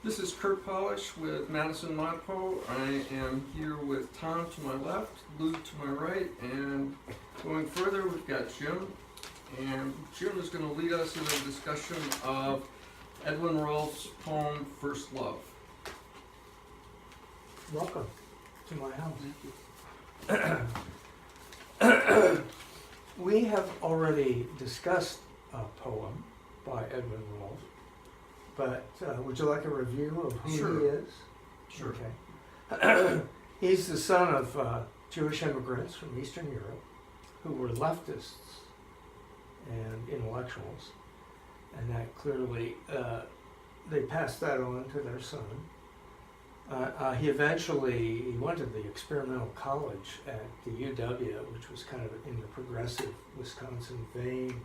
This is Kurt Polish with Madison ModPo. I am here with Tom to my left, Luke to my right, and going further we've got Jim. And Jim is going to lead us in a discussion of Edwin Rolfe's poem, First Love. Welcome to my house. We have already discussed a poem by Edwin Rolfe, but would you like a review of who Sure. he is? Sure. Okay. He's the son of Jewish immigrants from Eastern Europe who were leftists and intellectuals, and that clearly they passed that on to their son. He eventually went to the experimental college at the UW, which was kind of in the progressive Wisconsin vein.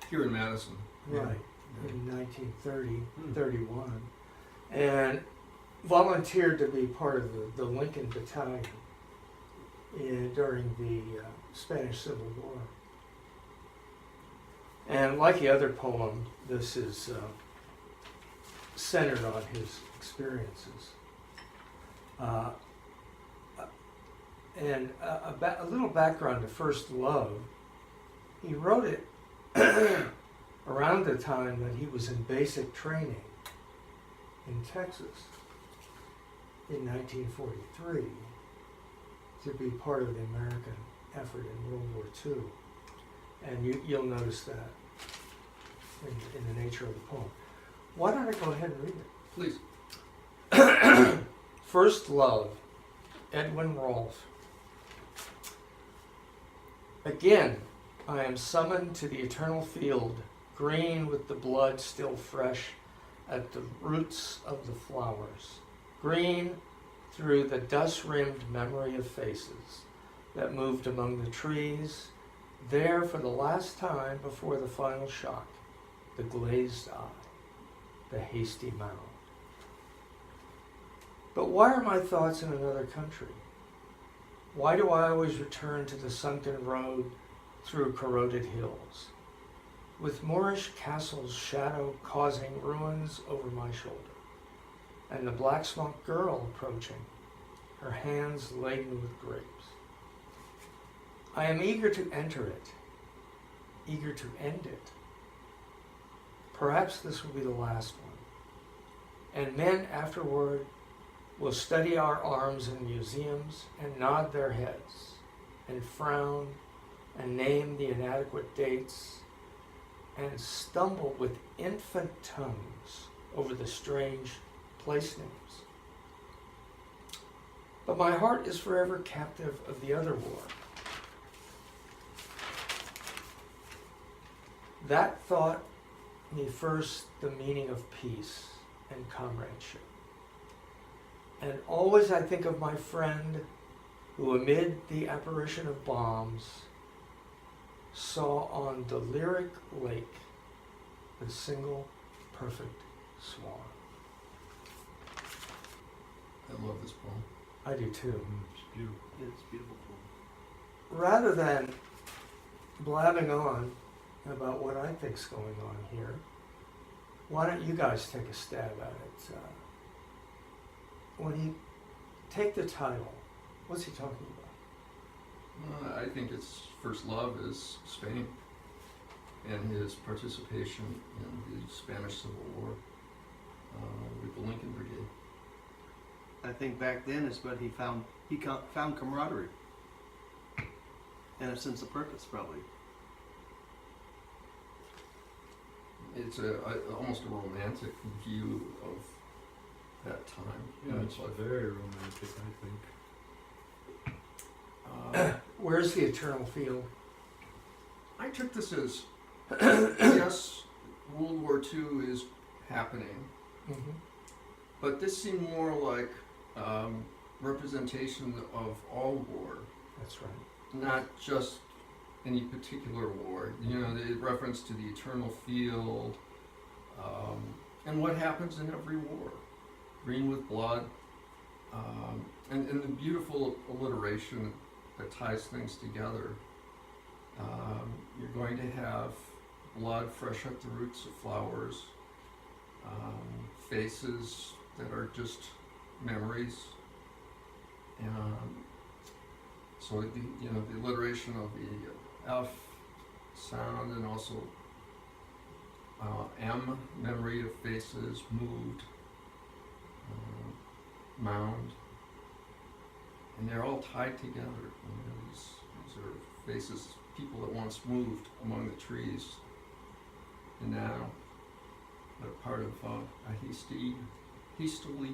Here in Madison. Right, in 1931, and volunteered to be part of the Lincoln Battalion during the Spanish Civil War. And like the other poem, this is centered on his experiences. And a little background to First Love. He wrote it around the time that he was in basic training in Texas in 1943 to be part of the American effort in World War II. And you'll notice that in the nature of the poem. Why don't I go ahead and read it? Please. First Love, Edwin Rolfe. Again, I am summoned to the eternal field, green with the blood still fresh at the roots of the flowers, green through the dust-rimmed memory of faces that moved among the trees, there for the last time before the final shock, the glazed eye, the hasty mouth. But why are my thoughts in another country? Why do I always return to the sunken road through corroded hills, with Moorish castles' shadow causing ruins over my shoulder, and the black smock girl approaching, her hands laden with grapes? I am eager to enter it, eager to end it. Perhaps this will be the last one, and men afterward will study our arms in museums and nod their heads and frown and name the inadequate dates and stumble with infant tongues over the strange place names. But my heart is forever captive of the other war. That taught me first the meaning of peace and comradeship. And always I think of my friend who, amid the apparition of bombs, saw on the lyric lake the single perfect swan. I love this poem. I do too. It's beautiful. It's beautiful. Rather than blabbing on about what I think's going on here, why don't you guys take a stab at it? When you take the title, what's he talking about? I think its first love is Spain and his participation in the Spanish Civil War with the Lincoln Brigade. I think back then is what he found. He found camaraderie and a sense of purpose, probably. It's almost a romantic view of that time. Yeah, And it's like, very romantic, I think. Where's the eternal field? I took this as, yes, World War II is happening, Mm-hmm. but this seemed more like representation of all war, That's right. not just any particular war. You know, the reference to the eternal field, and what happens in every war. Green with blood, and the beautiful alliteration that ties things together. You're going to have blood fresh at the roots of flowers, faces that are just memories. And so the alliteration of the F sound, and also M, memory of faces moved, mound, and they're all tied together. These are faces, people that once moved among the trees, and now they're part of a hastily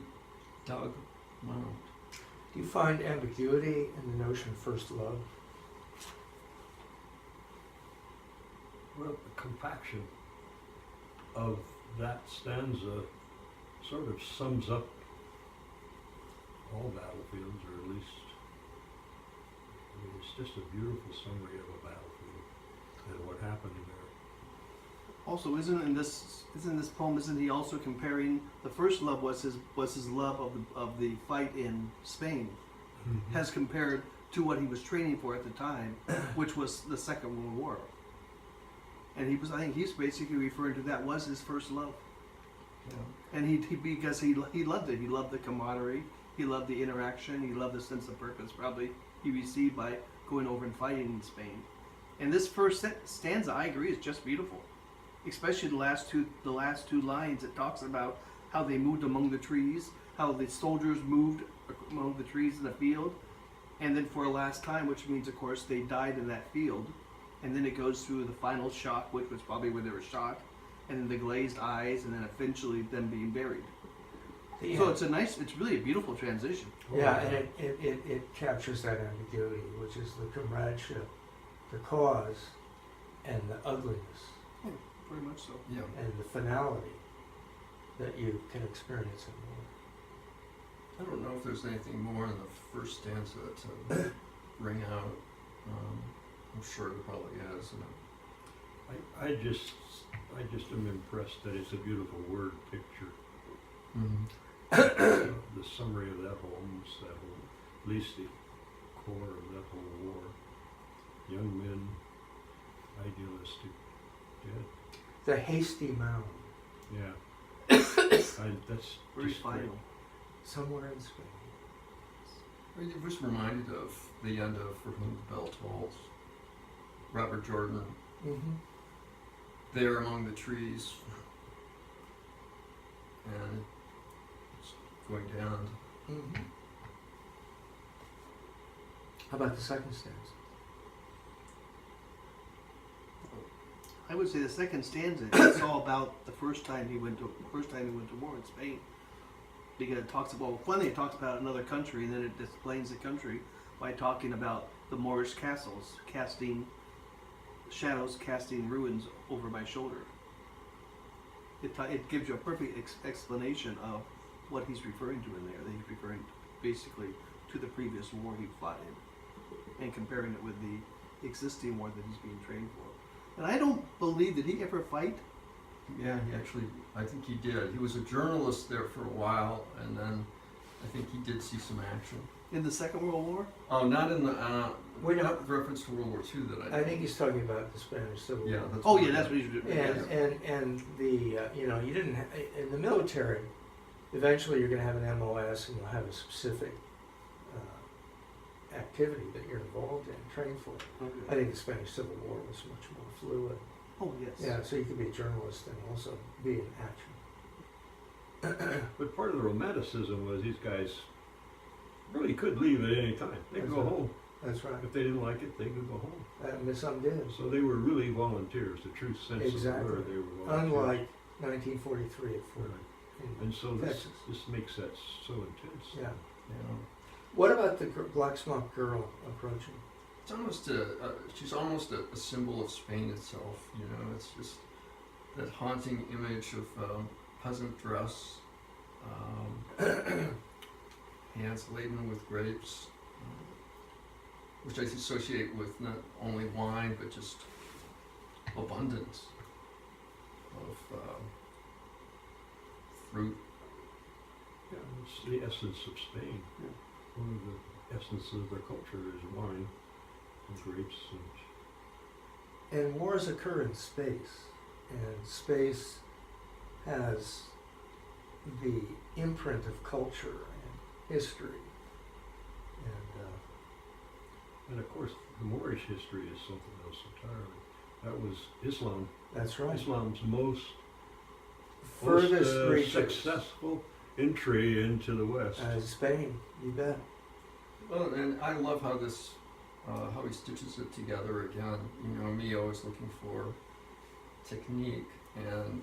dug mound. Do you find ambiguity in the notion of first love? Well, the compaction of that stanza sort of sums up all battlefields, or at least, I mean, it's just a beautiful summary of a battlefield and what happened there. Also, isn't this poem? Isn't he also comparing the first love was his love of the fight in Spain, as compared to what he was training for at the time, which was the Second World War. And I think he's basically referring to that was his first love. Yeah. And he because he loved it. He loved the camaraderie. He loved the interaction. He loved the sense of purpose probably he received by going over and fighting in Spain. And this first stanza, I agree, is just beautiful. Especially the last two lines. It talks about how they moved among the trees, how the soldiers moved among the trees in the field, and then for a last time, which means, of course, they died in that field. And then it goes through the final shock, which was probably where they were shot, and then the glazed eyes, and then eventually them being buried. Yeah. So it's really a beautiful transition. Yeah, and it captures that ambiguity, which is the comradeship, the cause, and the ugliness, Very much so. Yeah. and the finality that you can experience in war. I don't know if there's anything more in the first stanza to bring out. I'm sure there probably is. I just am impressed that it's a beautiful word picture. The summary of that whole, at least the core of that whole war. Young men, idealistic, dead. The hasty mound, Yeah. That's Very just great. final. somewhere in Spain. It was reminded of the end of For Whom the Bell Tolls. Robert Jordan, Mm-hmm. there among the trees, and it's going down. Mm-hmm. How about the second stanza? I would say the second stanza it's all about the first time he went to war in Spain. Because it talks about it talks about another country, and then it explains the country by talking about the Moorish castles casting ruins over my shoulder. It gives you a perfect explanation of what he's referring to in there. That he's referring basically to the previous war he fought in, and comparing it with the existing war that he's being trained for. And I don't believe that he ever fight. Yeah, I think he did. He was a journalist there for a while, and then I think he did see some action. In the Second World War? Oh, not in the, Wait, no. not reference to World War II that I I think he's talking about the Spanish Civil War. Yeah, that's Oh what yeah, I that's did. what he's doing. And the you didn't in the military. Eventually, you're going to have an MOS, and you'll have a specific activity that you're involved in, trained for. I Okay. think the Spanish Civil War was much more fluid. Oh yes. Yeah, so you could be a journalist and also be in action. But part of the romanticism was these guys really could leave at any time. They could That's go right. home. That's right. If they didn't like it, they could go home. And some did. So they were really volunteers, the true sense Exactly. of the word. They were volunteers. Unlike 1943 at Fort Right. in And so this Texas. makes that so intense. Yeah. Yeah. What about the Black Smock Girl approaching? It's almost she's almost a symbol of Spain itself, it's just that haunting image of peasant dress, hands laden with grapes, which I associate with not only wine, but just abundance of fruit. Yeah, it's the essence of Spain. Yeah. One of the essences of their culture is wine and grapes And wars occur in space, and space has the imprint of culture and history. And of course, the Moorish history is something else entirely. That was Islam. That's right. Islam's most Furthest reaches. successful entry into the West. Spain, you bet. Well, and I love how this, how he stitches it together again. You know, me always looking for technique, and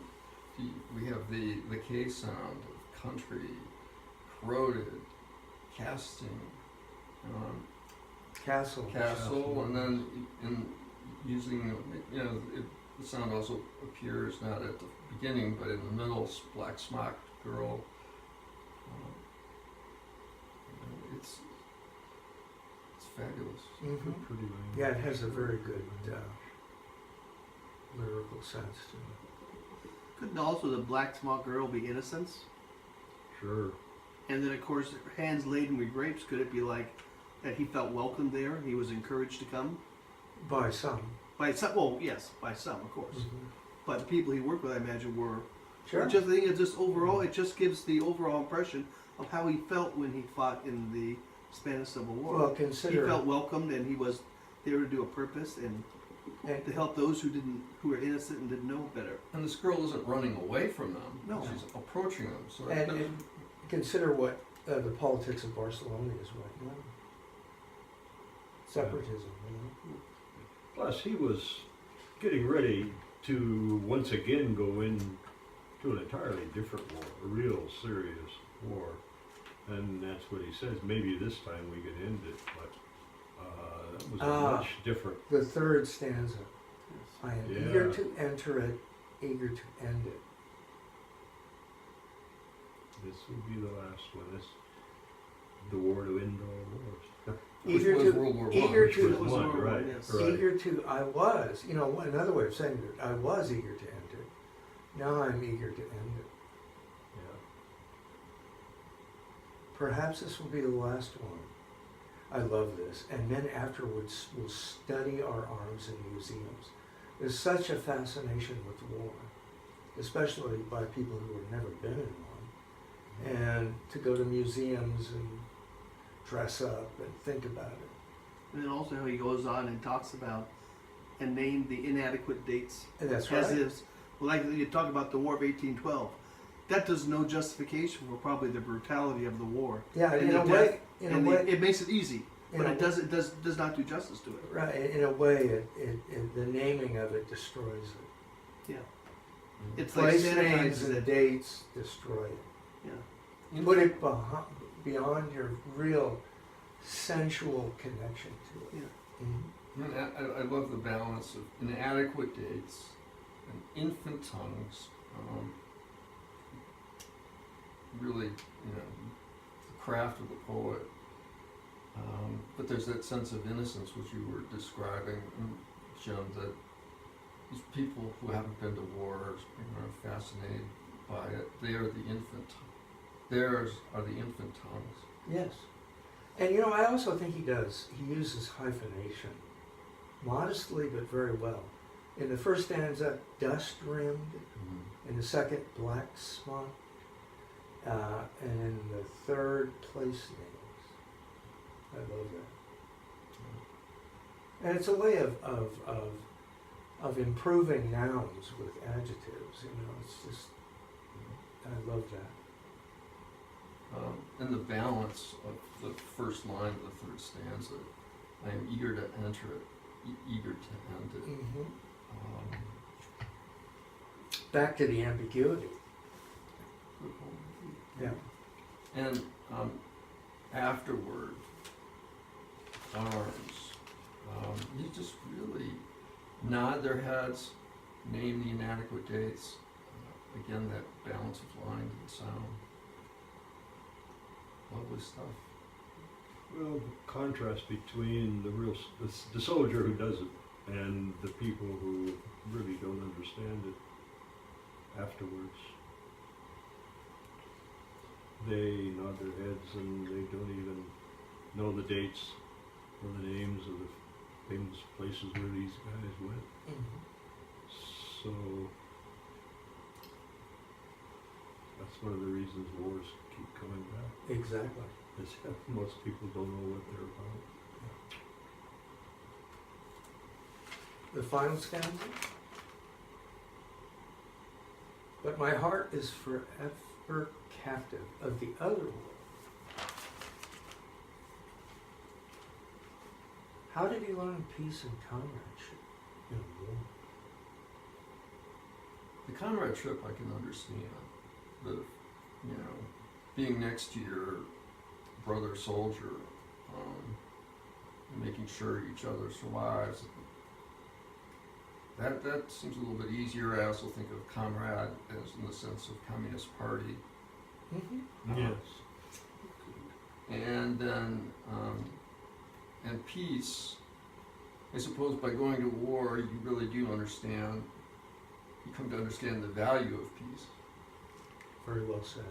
we have the K sound of country, corroded, casting, Castle. castle, and then in using, you know, the sound also appears not at the beginning, but in the middle, black smocked girl. You know, it's fabulous. Hmm. Pretty lame. Yeah, it has a very good lyrical sense to it. Couldn't also the black smock girl be innocence? Sure. And then, of course, hands laden with grapes. Could it be like that he felt welcome there? He was encouraged to come By some. by some. Well, yes, by some, of course. Mhm. But the people he worked with, I imagine, were. Sure. Just I think it's just overall. It just gives the overall impression of how he felt when he fought in the Spanish Civil War. Well, he consider. felt welcomed, and he was there to do a purpose and and to help those who were innocent and didn't know better. And this girl isn't running away from them. No. She's approaching them. So And consider what the politics of Barcelona is right now. Separatism, you know? Plus, he was getting ready to once again go into an entirely different war, a real serious war. And that's what he says. Maybe this time we could end it, but that was a much different. The third stanza. I am Yeah. eager to enter it, eager to end it. This will be the last one. This, the war to end all wars. which Eager was to, World War eager I. Which to, was was one, World War right? I, yes. Right. eager to, I was, you know, another way of saying it, I was eager to end it. Now I'm eager to end it. Yeah. Perhaps this will be the last one. I love this. And then afterwards, we'll study our arms in museums. There's such a fascination with war, especially by people who have never been in one. And to go to museums and dress up and think about it. And then also how he goes on and talks about and named the inadequate dates And that's as right. is. Well, like you talk about the War of 1812. That does no justification for probably the brutality of the war. Yeah, and in the a death, way, in a and way, it makes it easy, in but a- it does not do justice to it. right. In a way, the naming of it destroys it. Yeah, it's like Place names sanitizes and it. dates destroy it. Yeah, Put it beyond your real sensual connection to it. yeah. Mhm. And I love the balance of inadequate dates and infant tongues. Really, you know, the craft of the poet. But there's that sense of innocence which you were describing, Jim, that these people who haven't been to wars are fascinated by it. They are the infant. Theirs are the infant tongues. Yes. And you know, I also think he uses hyphenation. Modestly, but very well. In the first stanza, dust rimmed. In the second, black smock. And in the third, place names. I love that. And it's a way of improving nouns with adjectives. You know, it's just, I love that. And the balance of the first line of the third stanza. I am eager to enter it, eager to end it. Mm-hmm. Um, Back to the ambiguity. Yeah. And afterward, arms. You just really nod their heads, name the inadequate dates. Again, that balance of line and sound. Lovely stuff. Well, the contrast between the soldier who does it and the people who really don't understand it afterwards. They nod their heads and they don't even know the dates or the names of the famous places where these guys went. Mm-hmm. So that's one of the reasons wars keep coming back. Exactly. Is that most people don't know what they're about. The final stanza. But my heart is forever captive of the other world. How did he learn peace and comradeship in a war? The comradeship I can understand. The, being next to your brother soldier, and making sure each other survives. That seems a little bit easier. I also think of comrade as in the sense of Communist Party. Mm-hmm. Yes. And then, and peace, I suppose by going to war, you really do understand, you come to understand the value of peace. Very well said.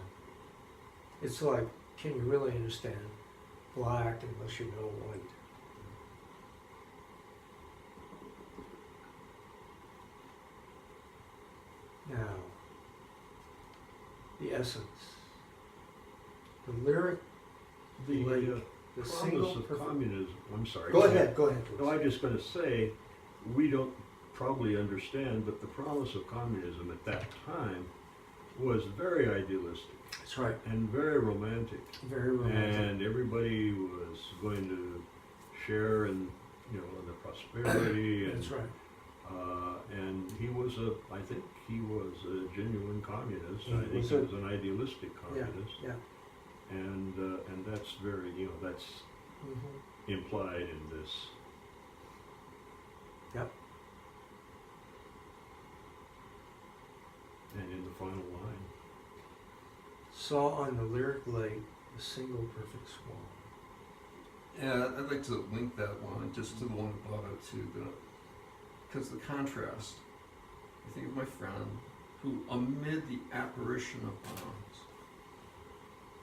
It's like, can you really understand black unless you know white? Now, the essence, the lyric, The the single promise of perfect. communism, I'm sorry. Go ahead, please. No, I'm just gonna say, we don't probably understand, but the promise of communism at that time was very idealistic That's right. and very romantic. Very romantic. And everybody was going to share in, in the prosperity and, That's right. and he was I think he was a genuine communist. He I think was he a- was an idealistic communist. Yeah. And that's very, that's Mm-hmm. implied in this. Yep. And in the final line. Saw on the lyric lake the single perfect swan. Yeah, I'd like to link that one just to the one above it too, because the contrast. I think of my friend who, amid the apparition of bombs,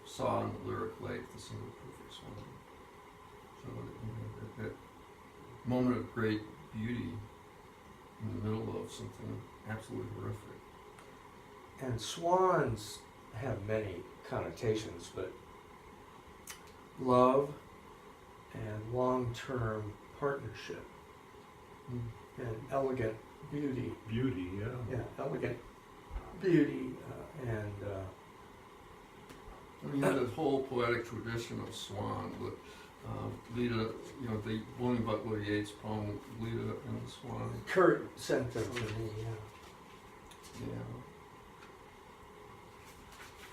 saw on the lyric lake the single perfect swan. So that moment of great beauty in the middle of something absolutely horrific. And swans have many connotations, but love and long-term partnership and elegant beauty. Beauty, yeah. Yeah, elegant beauty and And we have that whole poetic tradition of swan with Leda, the William Butler Yeats poem, Leda and the Swan. Kurt sent them to me, yeah. Yeah.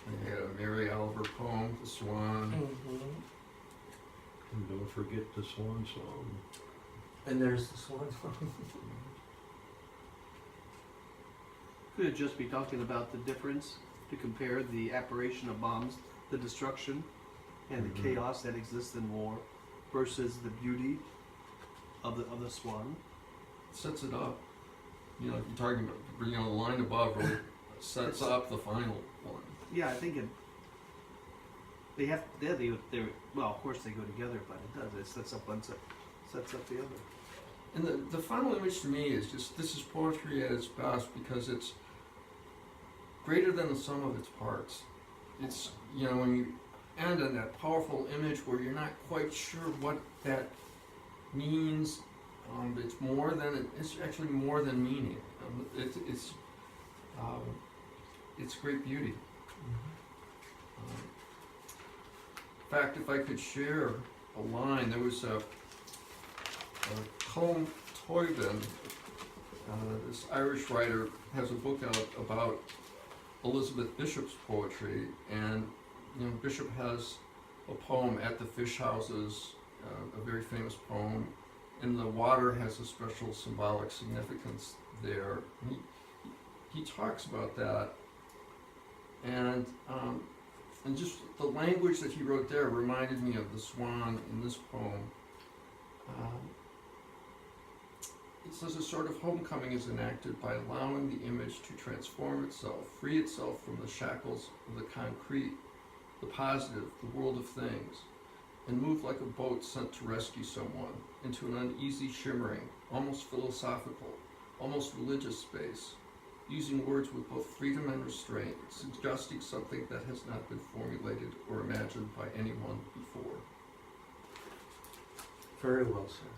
And you had a Mary Oliver poem, The Swan. Mm-hmm. And don't forget the swan song. And there's the swan song. Could it just be talking about the difference to compare the apparition of bombs, the destruction, and the Mhm. chaos that exists in war, versus the beauty of the swan? Sets it up. You're talking about, the line above really sets up the final one. Yeah, I think it. They well, of course they go together, but it does. It sets up one, sets up the other. And the final image to me is just, this is poetry at its best because it's greater than the sum of its parts. It's, when you end on that powerful image where you're not quite sure what that means, it's actually more than meaning. It's great beauty. In fact, if I could share a line, there was a Colm Toibin, this Irish writer, has a book out about Elizabeth Bishop's poetry, and Bishop has a poem, At the Fish Houses, a very famous poem, and the water has a special symbolic significance there. He talks about that, and just the language that he wrote there reminded me of the swan in this poem. It says a sort of homecoming is enacted by allowing the image to transform itself, free itself from the shackles of the concrete, the positive, the world of things, and move like a boat sent to rescue someone into an uneasy, shimmering, almost philosophical, almost religious space, using words with both freedom and restraint, suggesting something that has not been formulated or imagined by anyone before. Very well said.